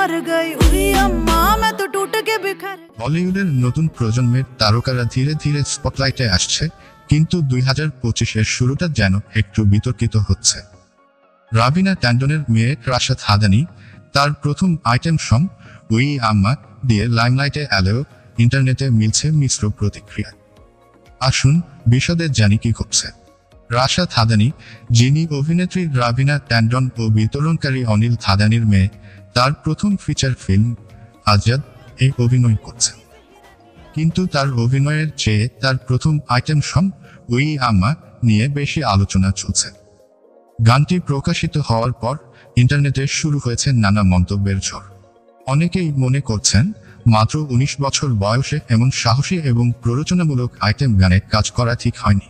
मर गई हुई अम्मा मैं तो टूट के बिखर। বলিউডের নতুন প্রজন্মের তারকারা ধীরে ধীরে স্পটলাইটে আসছে, কিন্তু 2025-এর শুরুটা যেন একটু বিতর্কিত হচ্ছে। রাবিনা ট্যান্ডনের মেয়ে রাশাদ হাদানি তার প্রথম আইটেম সং উই আম্মা দিয়ে লাইমলাইটে এলেও ইন্টারনেটে মিলছে মিশ্র প্রতিক্রিয়া। আসুন বিশদে জানি কি ঘটছে। রাশাদ হাদানি, যিনি অভিনেত্রী রাবিনা ট্যান্ডন ও বিতরণকারী অনিল হাদানির মেয়ে, তার প্রথম ফিচার ফিল্ম আজাদ এই অভিনয় করছেন। কিন্তু তার অভিনয়ের চেয়ে তার প্রথম আইটেম সং উই আম্মা নিয়ে বেশি আলোচনা চলছে। গানটি প্রকাশিত হওয়ার পর ইন্টারনেটে শুরু হয়েছে নানা মন্তব্যের ঝড়। অনেকেই মনে করছেন মাত্র 19 বছর বয়সে এমন সাহসী এবং প্ররোচনামূলক আইটেম গানে কাজ করা ঠিক হয়নি।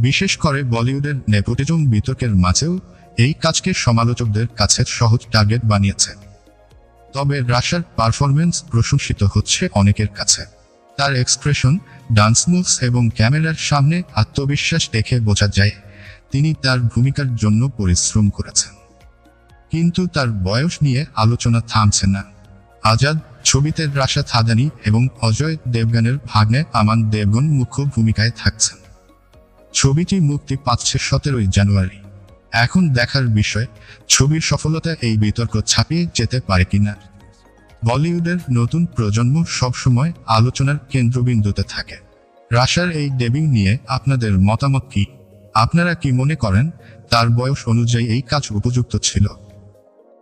বিশেষ করে বলিউডের নেপোটিজম বিতর্কের মাঝেও এই কাজকে সমালোচকদের কাছে সহজ টার্গেট বানিয়েছে। তবে রাশার পারফরমেন্স প্রশংসিত হচ্ছে অনেকের কাছে। তার এক্সপ্রেশন, ডান্স মুভস এবং ক্যামেরার সামনে আত্মবিশ্বাস দেখে বোঝা যায় তিনি তার ভূমিকার জন্য পরিশ্রম করেছেন। কিন্তু তার বয়স নিয়ে আলোচনা থামছে না। আজাদ ছবিতে রাশাদ হাদানি এবং অজয় দেবগনের ভাগ্নে আমান দেবগন মুখ্য ভূমিকায় থাকছেন। ছবিটি মুক্তি পাচ্ছে 17 জানুয়ারি। এখন দেখার বিষয় ছবির সফলতা এই বিতর্ক ছাপিয়ে যেতে পারে কিনা। বলিউডের নতুন প্রজন্ম সবসময় আলোচনার কেন্দ্রবিন্দুতে থাকে। রাশার এই ডেবিউ নিয়ে আপনাদের মতামত কি? আপনারা কি মনে করেন তার বয়স অনুযায়ী এই কাজ উপযুক্ত ছিল?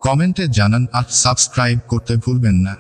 কমেন্টে জানান আর সাবস্ক্রাইব করতে ভুলবেন না।